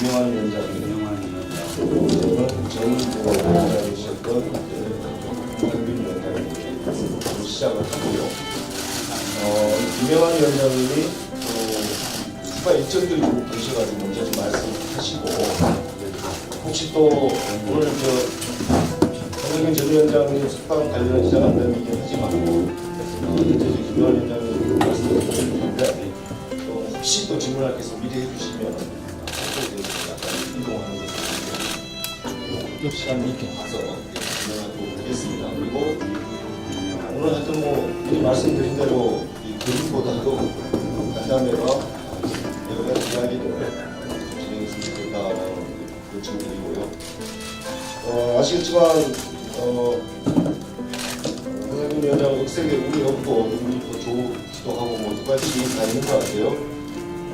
유명한 위원장님, 정의부 위원장이셨던 한균 위원장님 시작을 하고요. 유명한 위원장님이 추가 일정들이 계셔가지고 먼저 좀 말씀하시고, 혹시 또 오늘 한균 전 위원장님 숙박 관련 지장한다는 하지만 유명한 위원장님 말씀을 드렸는데, 또 혹시 또 질문할 게 있으면 미리 해주시면 이동하는 것을 시간 있게 봐서 진행하도록 하겠습니다. 그리고 오늘 하여튼 미리 말씀드린 대로 이 교육보다도 간담회와 여러 가지 이야기를 진행했으면 좋겠다라는 요청드리고요. 아시겠지만 황상균 위원장 억색에 운이 없고 눈이 또 좋기도 하고 똑같이 다 있는 것 같아요.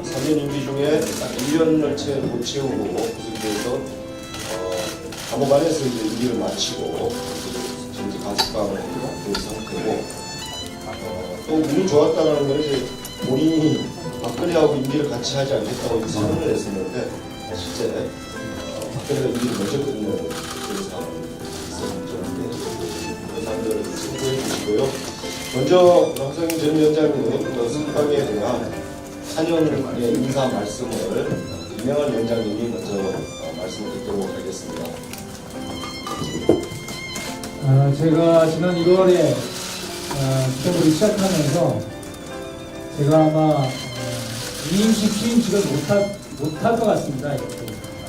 3년 임기 중에 딱 1년을 채 못 채우고 구속돼서 감옥 안에서 이제 임기를 마치고 현재 가석방을 된 상태고, 또 운이 좋았다는 건 이제 본인이 박근혜하고 임기를 같이 하지 않겠다고 선언을 했었는데, 실제 박근혜가 임기를 먼저 끝내는 그런 상황이 있었는데 그런 사람들을 참고해 주시고요. 먼저 황상균 전 위원장님 석방에 대한 4년의 인사 말씀을 유명한 위원장님이 먼저 말씀을 듣도록 하겠습니다. 제가 지난 1월에 수업을 시작하면서 제가 아마 2임시 취임식을 못할 것 같습니다. 이렇게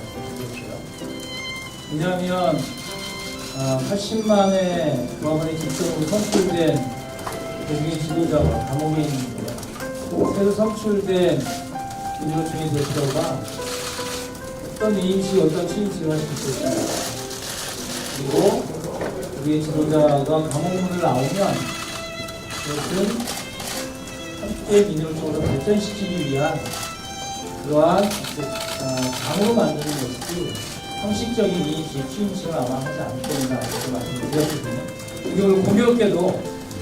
말씀드렸어요. 왜냐하면 80만의 조합원의 직접으로 선출된 대중의 지도자가 감옥에 있는데, 새로 선출된 민주노총의 대표가 어떤 임시 어떤 취임식을 할 수 있을까. 그리고 우리의 지도자가 감옥문을 나오면 그것은 함께 민주노총을 발전시키기 위한 그러한 장으로 만드는 것이지 형식적인 임시 취임식을 아마 하지 않을 겁니다. 이렇게 말씀을 드렸거든요. 오늘 공교롭게도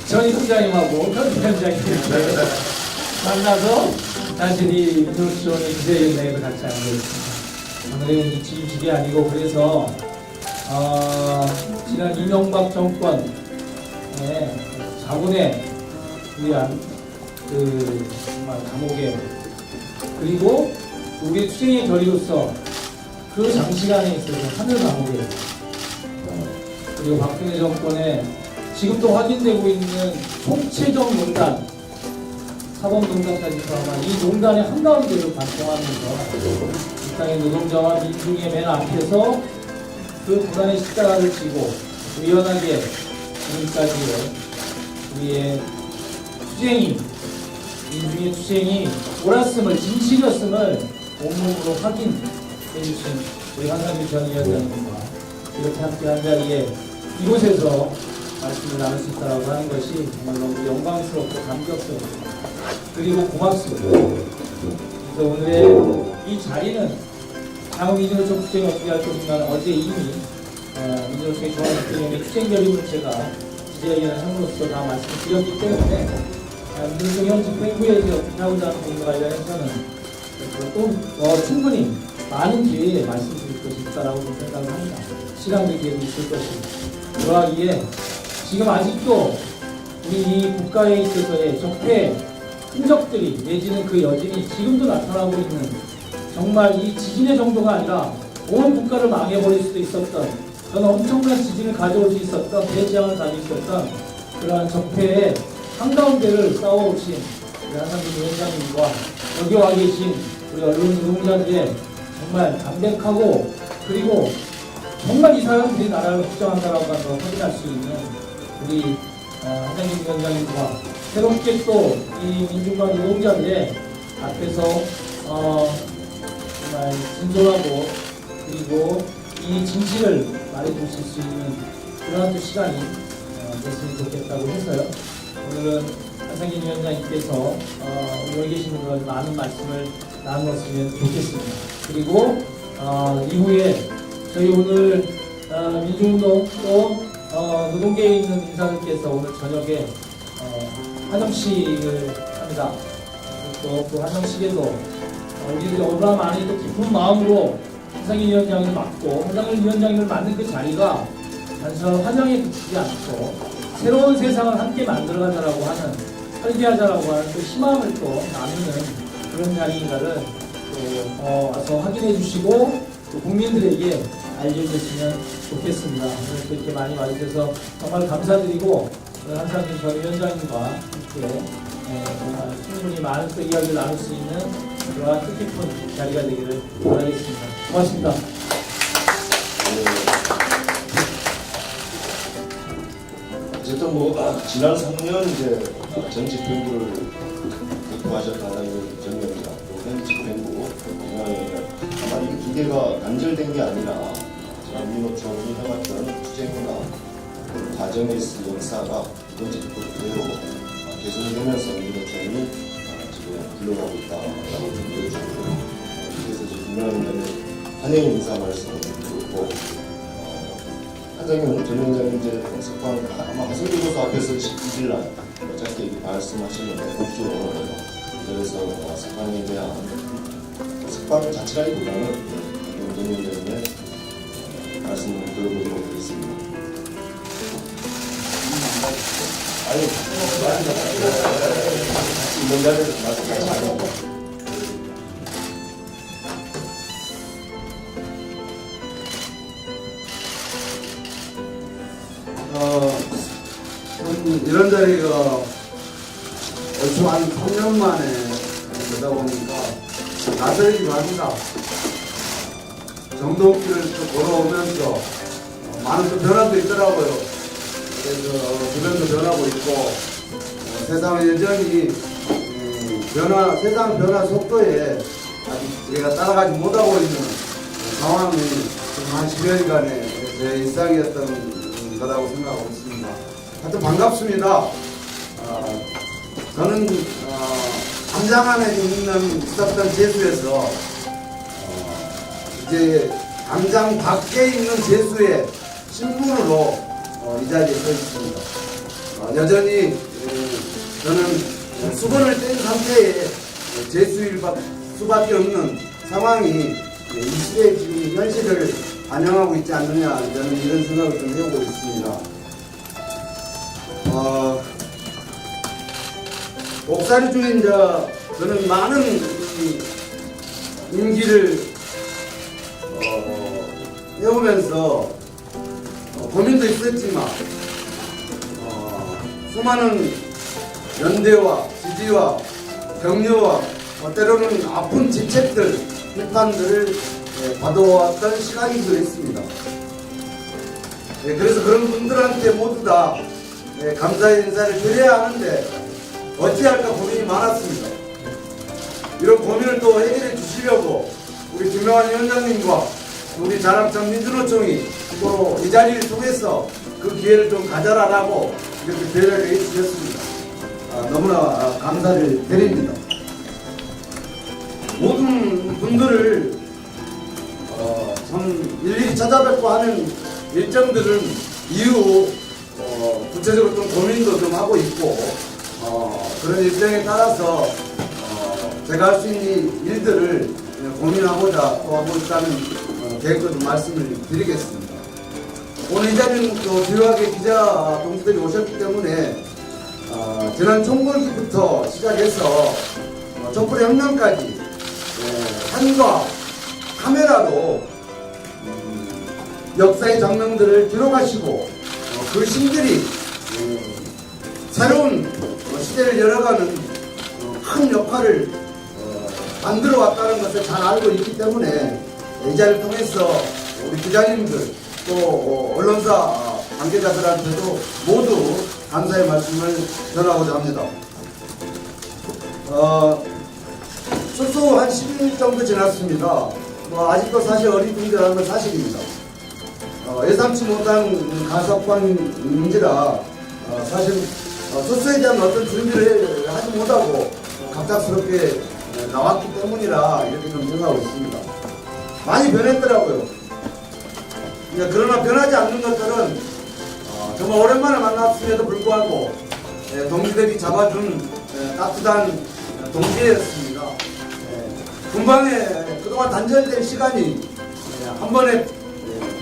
전 위원장님하고 현 위원장님이 만나서 단순히 민주노총의 기자회견에도 같이 앉아있습니다. 오늘은 이 취임식이 아니고, 그래서 지난 이명박 정권의 자본에 의한 정말 감옥에, 그리고 우리의 투쟁의 결의로서 그 장시간에 있어서 하늘 감옥에, 그리고 박근혜 정권의 지금도 확인되고 있는 총체적 농단, 사법농단까지 포함한 이 농단의 한가운데를 관통하면서 이 땅의 노동자와 민중의 맨 앞에서 그 고난의 십자가를 지고 의연하게 지금까지의 우리의 투쟁이, 민중의 투쟁이 옳았음을, 진실이었음을 온몸으로 확인해 주신 우리 황상균 전 위원장님과 이렇게 함께 한 자리에 이곳에서 말씀을 나눌 수 있다고 하는 것이 정말 너무 영광스럽고 감격스럽습니다. 그리고 고맙습니다. 그래서 오늘의 이 자리는 향후 민주노총 투쟁이 어떻게 할 것인가는 어제 이미 민주노총의 종합투쟁위원회 투쟁 결의문을 제가 기자회견을 함으로써 다 말씀드렸기 때문에 민주노총 현 집행부에서 어떻게 하고자 하는 부분과 관련해서는 또 충분히 많은 기회에 말씀드릴 것이 있다라고 생각을 합니다. 시간도 기회도 있을 것입니다. 그러하기에 지금 아직도 우리 이 국가에 있어서의 적폐 흔적들이, 내지는 그 여진이 지금도 나타나고 있는, 정말 이 지진의 정도가 아니라 온 국가를 망해버릴 수도 있었던 그런 엄청난 지진을 가져올 수 있었던, 대재앙을 가질 수 있었던 그러한 적폐의 한가운데를 싸워오신 우리 한상균 위원장님과 여기 와 계신 우리 언론 노동자들의 정말 담백하고, 그리고 정말 이 사람들이 나라를 걱정한다라고 하서 확인할 수 있는 우리 한상균 위원장님과 새롭게 또 이 민중과 노동자들의 앞에서 정말 진솔하고, 그리고 이 진실을 말해주실 수 있는 그러한 또 시간이 됐으면 좋겠다고 해서요. 오늘은 한상균 위원장님께서 여기 계신 분들과 많은 말씀을 나누었으면 좋겠습니다. 그리고 이후에 저희 오늘 민주운동 또 노동계에 있는 인사들께서 오늘 저녁에 환영식을 합니다. 또 그 환영식에도 우리들이 얼마나 많이 또 깊은 마음으로 한상일 위원장을 맡고 한상일 위원장을 맡는 그 자리가 단순한 화장에 그치지 않고 새로운 세상을 함께 만들어가자라고 하는 설계하자라고 하는 또 희망을 또 나누는 그런 자리인가를 또 와서 확인해 주시고 또 국민들에게 알려주시면 좋겠습니다. 오늘 또 이렇게 많이 와주셔서 정말 감사드리고 한상일 전 위원장님과 함께 충분히 많은 또 이야기를 나눌 수 있는 그러한 뜻깊은 자리가 되기를 바라겠습니다. 고맙습니다. 어쨌든 뭐 지난 3년 이제 전 집행부를 대표하셨다는 전명이나 또 현 집행부 아마 이 두 개가 단절된 게 아니라 지난 민노총이 해왔던 투쟁이나 그 과정의 역사가 이번 집행부 그대로 개선되면서 민노총이 지금 흘러가고 있다라고 보여주고 그래서 지금 분명한 환영 인사 말씀을 드리고 한상일 전 위원장님 이제 석방 아마 하승기 교수 앞에서 12일 날 짧게 말씀하시는데 국조로 그래서 석방에 대한 석방 자체라기보다는 전 위원장님의 말씀을 들어보도록 하겠습니다. 아유, 이런 자리를 말씀하지 말고. 이런 자리가 얼추 한 3년 만에 되다 보니까 낯설기도 합니다. 정동길을 또 걸어오면서 많은 또 변화도 있더라고요. 그래서 주변도 변하고 있고 세상은 여전히 세상 변화 속도에 아직 제가 따라가지 못하고 있는 상황이 지금 한 10여일간의 제 일상이었던 거라고 생각하고 있습니다. 하여튼 반갑습니다. 저는 담장 안에 있었던 제수에서 이제 담장 밖에 있는 제수의 신분으로 이 자리에 서 있습니다. 여전히 저는 수건을 뗀 상태의 제수일 수밖에 없는 상황이 이 시대의 지금 현실을 반영하고 있지 않느냐 저는 이런 생각을 좀 해보고 있습니다. 옥살이 중에 이제 저는 많은 임기를 해오면서 고민도 있었지만 수많은 연대와 지지와 격려와 때로는 아픈 직책들, 비판들을 받아왔던 시간이기도 했습니다. 그래서 그런 분들한테 모두 다 감사의 인사를 드려야 하는데 어찌할까 고민이 많았습니다. 이런 고민을 또 해결해 주시려고 우리 김명환 위원장님과 우리 자랑천 민주노총이 또 이 자리를 통해서 그 기회를 좀 가져라라고 이렇게 배려를 해주셨습니다. 너무나 감사를 드립니다. 모든 분들을 참 일일이 찾아뵙고 하는 일정들은 이후 구체적으로 좀 고민도 좀 하고 있고 그런 일정에 따라서 제가 할 수 있는 일들을 고민하고자 또 하고 있다는 계획도 좀 말씀을 드리겠습니다. 오늘 이 자리는 또 주요하게 기자 동지들이 오셨기 때문에 지난 총궐기부터 시작해서 촛불혁명까지 한과 카메라로 역사의 장면들을 기록하시고 그 신들이 새로운 시대를 열어가는 큰 역할을 만들어 왔다는 것을 잘 알고 있기 때문에 이 자리를 통해서 우리 기자님들 또 언론사 관계자들한테도 모두 감사의 말씀을 전하고자 합니다. 출소 한 10일 정도 지났습니다. 아직도 사실 어리둥절한 건 사실입니다. 예상치 못한 가석방인지라 사실 출소에 대한 어떤 준비를 하지 못하고 갑작스럽게 나왔기 때문이라 이렇게 좀 생각하고 있습니다. 많이 변했더라고요. 그러나 변하지 않는 것들은 정말 오랜만에 만났음에도 불구하고 동지들이 잡아준 따뜻한 동지였습니다. 군방에 그동안 단절된 시간이 한 번에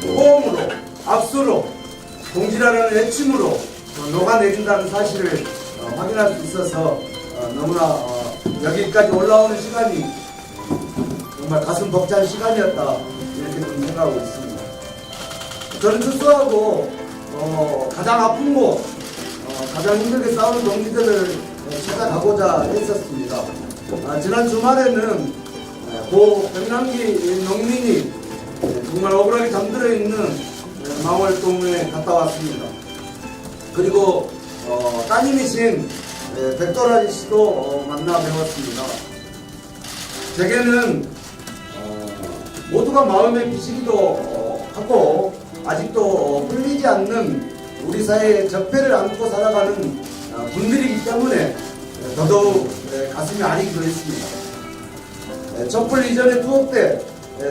호응으로, 압수로, 동지라는 외침으로 녹아내린다는 사실을 확인할 수 있어서 너무나 여기까지 올라오는 시간이 정말 가슴 벅찬 시간이었다, 이렇게 좀 생각하고 있습니다. 저는 출소하고 가장 아픈 곳, 가장 힘들게 싸우는 동지들을 찾아가고자 했었습니다. 지난 주말에는 고 백남기 농민이 정말 억울하게 잠들어 있는 망월동에 갔다 왔습니다. 그리고 따님이신 백도라지 씨도 만나 뵈었습니다. 제게는 모두가 마음에 비시기도 하고 아직도 풀리지 않는 우리 사회의 적폐를 안고 살아가는 분들이기 때문에 더더욱 가슴이 아리기도 했습니다. 촛불 이전에 투옥 때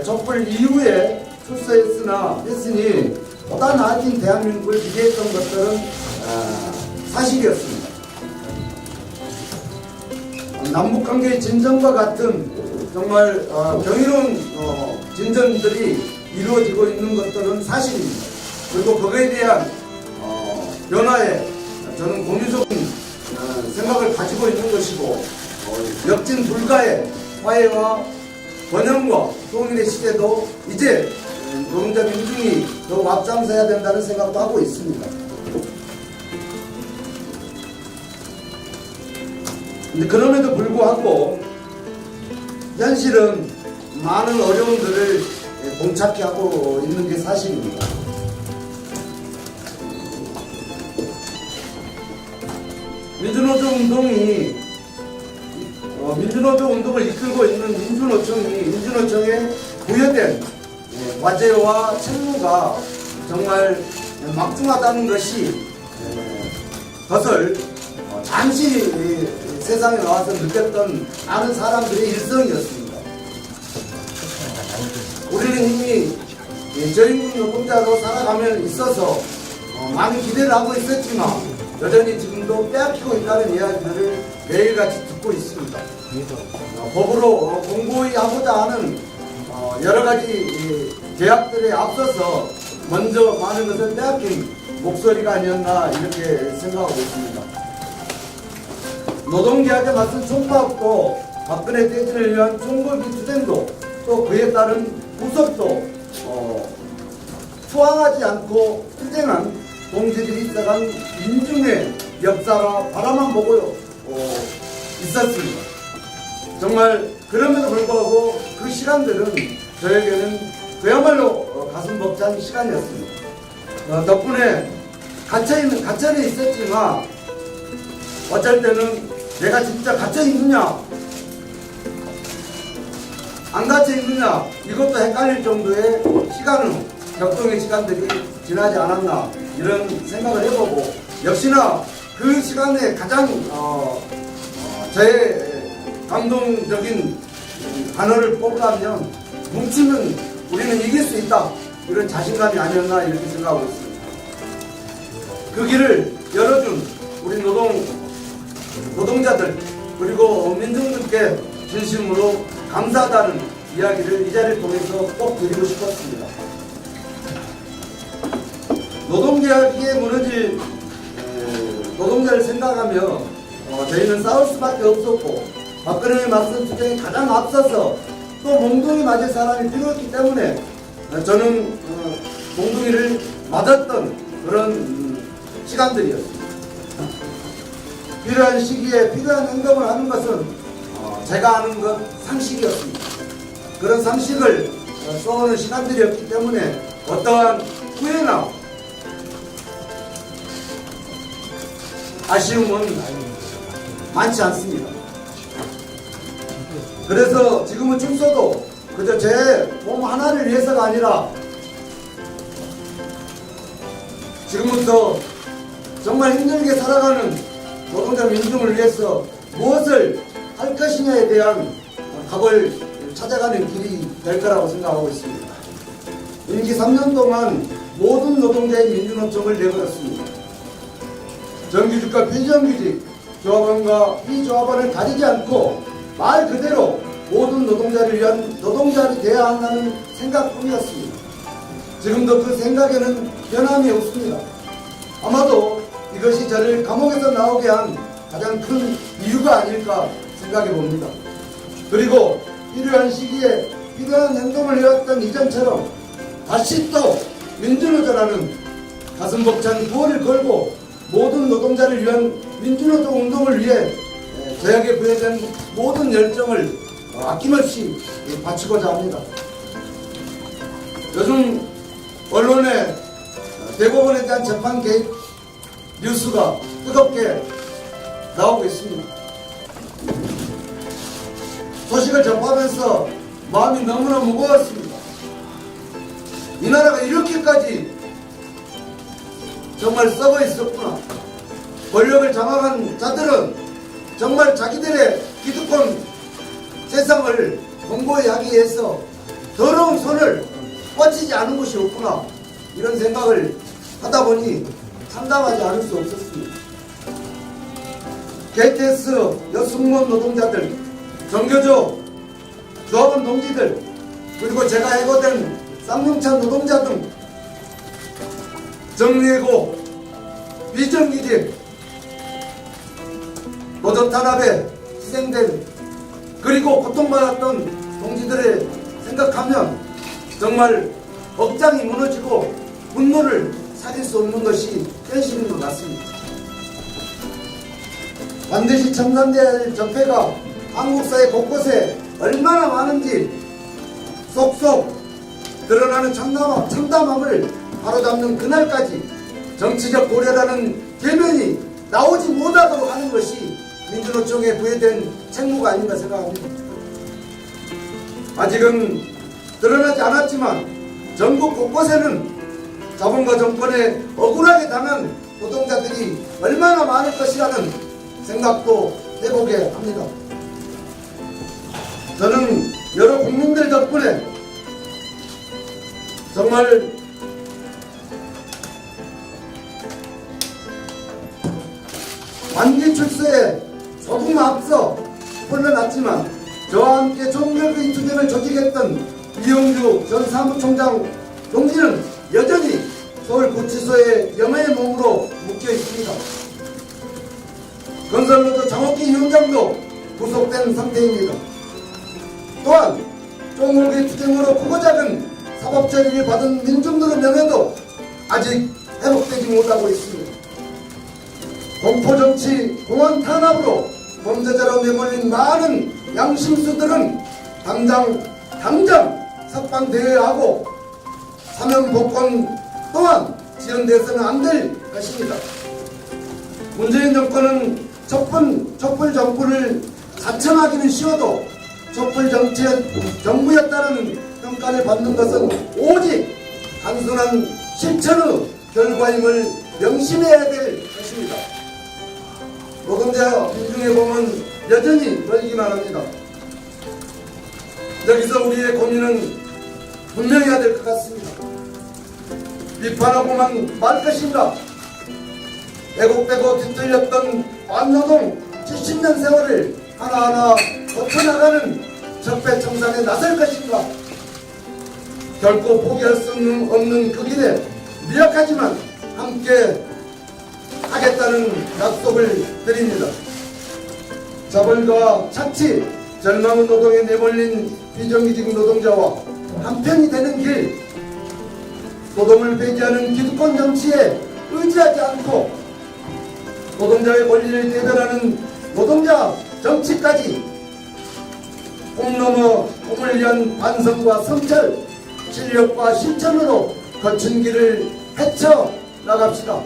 촛불 이후에 출소했으니 보다 나아진 대한민국을 기대했던 것들은 사실이었습니다. 남북관계의 진전과 같은 정말 경이로운 진전들이 이루어지고 있는 것들은 사실입니다. 그리고 그거에 대한 변화에 저는 공유적인 생각을 가지고 있는 것이고 역진 불가의 화해와 번영과 통일의 시대도 이제 노동자 민중이 더욱 앞장서야 된다는 생각도 하고 있습니다. 근데 그럼에도 불구하고 현실은 많은 어려움들을 봉착해 하고 있는 게 사실입니다. 민주노조 운동이 민주노조 운동을 이끌고 있는 민주노총에 부여된 과제와 책무가 정말 막중하다는 것이 것을 잠시 세상에 나와서 느꼈던 많은 사람들의 일성이었습니다. 우리는 이미 저임금 노동자로 살아가며 있어서 많은 기대를 하고 있었지만 여전히 지금도 빼앗기고 있다는 이야기들을 매일같이 듣고 있습니다. 법으로 공고히 하고자 하는 여러 가지 계약들에 앞서서 먼저 많은 것을 빼앗긴 목소리가 아니었나 이렇게 생각하고 있습니다. 노동계약에 맞선 총파업도 박근혜 퇴진을 위한 총궐기 투쟁도 또 그에 따른 구속도 투항하지 않고 투쟁한 동지들이 있어간 민중의 역사라 바라만 보고 있었습니다. 정말 그럼에도 불구하고 그 시간들은 저에게는 그야말로 가슴 벅찬 시간이었습니다. 덕분에 갇혀는 있었지만 어쩔 때는 내가 진짜 갇혀 있느냐 안 갇혀 있느냐 이것도 헷갈릴 정도의 시간은 격동의 시간들이 지나지 않았나 이런 생각을 해보고 역시나 그 시간에 가장 저의 감동적인 단어를 뽑으라면 뭉치면 우리는 이길 수 있다 이런 자신감이 아니었나 이렇게 생각하고 있습니다. 그 길을 열어준 우리 노동자들 그리고 민중들께 진심으로 감사하다는 이야기를 이 자리를 통해서 꼭 드리고 싶었습니다. 노동계약이 무너질 노동자를 생각하며 저희는 싸울 수밖에 없었고 박근혜에 맞선 투쟁이 가장 앞서서 또 몽둥이 맞을 사람이 필요했기 때문에 저는 몽둥이를 맞았던 그런 시간들이었습니다. 필요한 시기에 필요한 행동을 하는 것은 제가 아는 것 상식이었습니다. 그런 상식을 써오는 시간들이었기 때문에 어떠한 후회나 아쉬움은 많지 않습니다. 그래서 지금은 충소도 그저 제 몸 하나를 위해서가 아니라 지금부터 정말 힘들게 살아가는 노동자 민중을 위해서 무엇을 할 것이냐에 대한 답을 찾아가는 길이 될 거라고 생각하고 있습니다. 임기 3년 동안 모든 노동자의 민주노총을 내버렸습니다. 정규직과 비정규직, 조합원과 비조합원을 가리지 않고 말 그대로 모든 노동자를 위한 노동자이 되어야 한다는 생각뿐이었습니다. 지금도 그 생각에는 변함이 없습니다. 아마도 이것이 저를 감옥에서 나오게 한 가장 큰 이유가 아닐까 생각해 봅니다. 그리고 필요한 시기에 필요한 행동을 해왔던 이전처럼 다시 또 민주노조라는 가슴 벅찬 구호를 걸고 모든 노동자를 위한 민주노조 운동을 위해 저에게 부여된 모든 열정을 아낌없이 바치고자 합니다. 요즘 언론에 대법원에 대한 재판 개입 뉴스가 뜨겁게 나오고 있습니다. 소식을 접하면서 마음이 너무나 무거웠습니다. 이 나라가 이렇게까지 정말 썩어 있었구나. 권력을 장악한 자들은 정말 자기들의 기득권 세상을 공고히 하기 위해서 더러운 손을 뻗치지 않은 곳이 없구나. 이런 생각을 하다 보니 참담하지 않을 수 없었습니다. KTS 여승무원 노동자들, 정교조 조합원 동지들, 그리고 제가 해고된 쌍용차 노동자 등 정리해고 비정규직 노조 탄압에 희생된 그리고 고통받았던 동지들을 생각하면 정말 억장이 무너지고 분노를 살릴 수 없는 것이 현실인 것 같습니다. 반드시 청산돼야 할 적폐가 한국 사회 곳곳에 얼마나 많은지 속속 드러나는 참담함을 바로잡는 그날까지 정치적 고려라는 계면이 나오지 못하도록 하는 것이 민주노총에 부여된 책무가 아닌가 생각합니다. 아직은 드러나지 않았지만 전국 곳곳에는 자본과 정권에 억울하게 당한 노동자들이 얼마나 많을 것이라는 생각도 해보게 합니다. 저는 여러 국민들 덕분에 정말 만기 출세에 조금 앞서 흘러났지만 저와 함께 종결의 투쟁을 조직했던 이용주 전 사무총장 동지는 여전히 서울구치소에 영의 몸으로 묶여 있습니다. 건설노조 장옥기 위원장도 구속된 상태입니다. 또한 종골기 투쟁으로 크고 작은 사법 처리를 받은 민중들의 명예도 아직 회복되지 못하고 있습니다. 공포정치, 공안 탄압으로 범죄자로 내몰린 많은 양심수들은 당장 석방되어야 하고 사면복권 또한 지연돼서는 안 될 것입니다. 문재인 정권은 촛불 정부를 자청하기는 쉬워도 촛불 정부였다는 평가를 받는 것은 오직 단순한 실천의 결과임을 명심해야 될 것입니다. 노동자 민중의 몸은 여전히 멀기만 합니다. 여기서 우리의 고민은 분명해야 될 것 같습니다. 비판하고만 말 것인가? 애곡되고 뒤틀렸던 반노동 70년 세월을 하나하나 고쳐나가는 적폐청산에 나설 것인가? 결코 포기할 수 없는 그 길에 미약하지만 함께 하겠다는 약속을 드립니다. 자벌과 착취, 절망의 노동에 내몰린 비정규직 노동자와 한편이 되는 길, 노동을 배제하는 기득권 정치에 의지하지 않고 노동자의 권리를 대변하는 노동자 정치까지 공 넘어 공을 위한 반성과 성찰, 실력과 실천으로 거친 길을 헤쳐 나갑시다.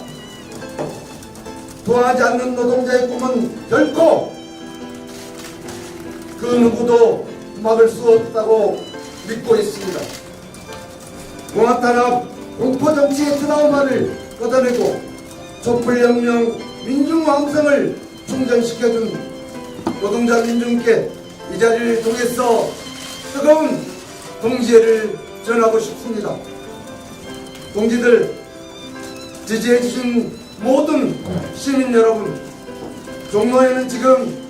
도하지 않는 노동자의 꿈은 결코 그 누구도 막을 수 없다고 믿고 있습니다. 공화탄압, 공포정치의 트라우마를 걷어내고 촛불혁명, 민중왕성을 충전시켜준 노동자 민중께 이 자리를 통해서 뜨거운 동지애를 전하고 싶습니다. 동지들, 지지해주신 모든 시민 여러분, 종로에는 지금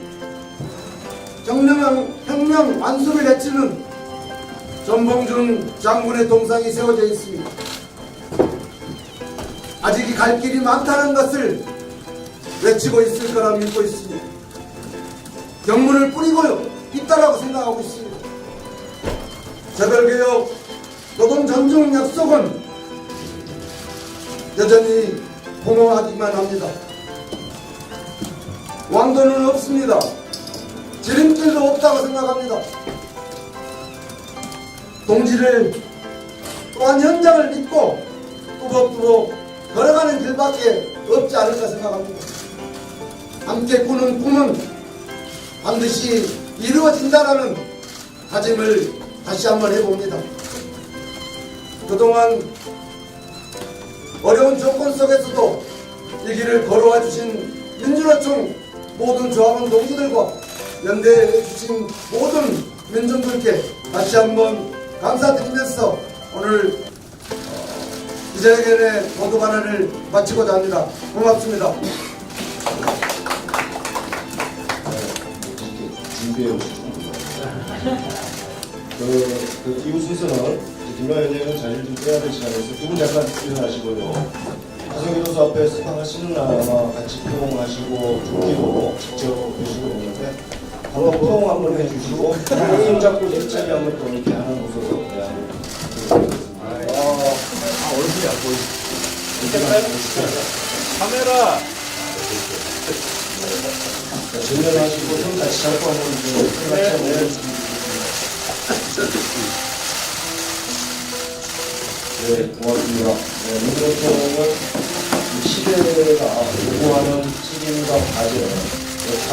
정명한 혁명 완수를 외치는 전봉준 장군의 동상이 세워져 있습니다. 아직 갈 길이 많다는 것을 외치고 있을 거라 믿고 있습니다. 경문을 뿌리고 있다라고 생각하고 있습니다. 재벌개혁, 노동존중 약속은 여전히 공허하기만 합니다. 왕도는 없습니다. 지름길도 없다고 생각합니다. 동지를 또한 현장을 믿고 꾸벅꾸벅 걸어가는 길밖에 없지 않을까 생각합니다. 함께 꾸는 꿈은 반드시 이루어진다라는 다짐을 다시 한번 해봅니다. 그동안 어려운 조건 속에서도 이 길을 걸어와 주신 민주노총 모든 조합원 동지들과 연대해 주신 모든 민중들께 다시 한번 감사드리면서 오늘 기자회견의 모두 발언을 마치고자 합니다. 고맙습니다. 준비해 오시죠. 이후 순서는 김만현 의원은 자리를 좀 빼야 될 시간에서 두 분 잠깐 일어나시고요. 하성기 교수 앞에 수상하시는 아마 같이 포옹하시고 조끼로 직접 보시고 있는데 바로 포옹 한번 해주시고 손 잡고 일자리 한번 또 이렇게 하는 모습으로 얼굴이 안 보이지. 카메라. 전면하시고 손 같이 잡고 한번 손 같이 한번 네, 고맙습니다. 민주노총은 시대가 요구하는 책임과 과제, 역할,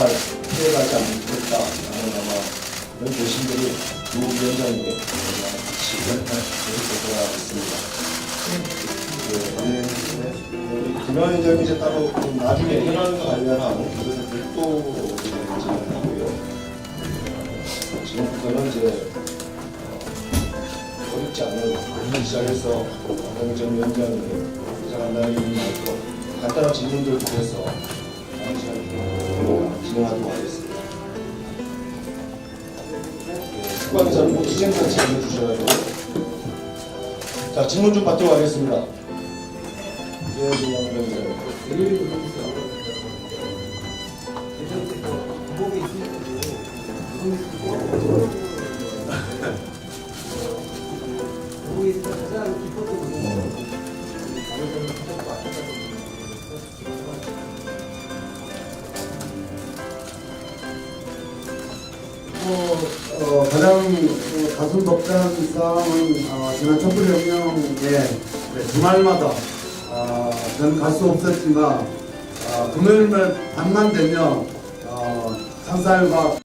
피해가지 않겠다라는 아마 그런 결심들이 두 위원장님께 같이 계속되어야 있습니다. 김현 위원장이 이제 따로 나중에 현안과 관련한 그것을 별도로 진행하고요. 지금부터는 이제 어렵지 않은 시작해서 강정전 위원장이 시작한다는 의미로 간단한 질문들을 통해서 다음 시간에 진행하도록 하겠습니다. 수고하기자는 모두 시행같이 알려주셔가지고 자 질문 좀 받도록 하겠습니다. 가장 가슴 벅찬 사항은 지난 촛불혁명에 주말마다 저는 갈 수 없었지만 금요일날 밤만 되면 상사일과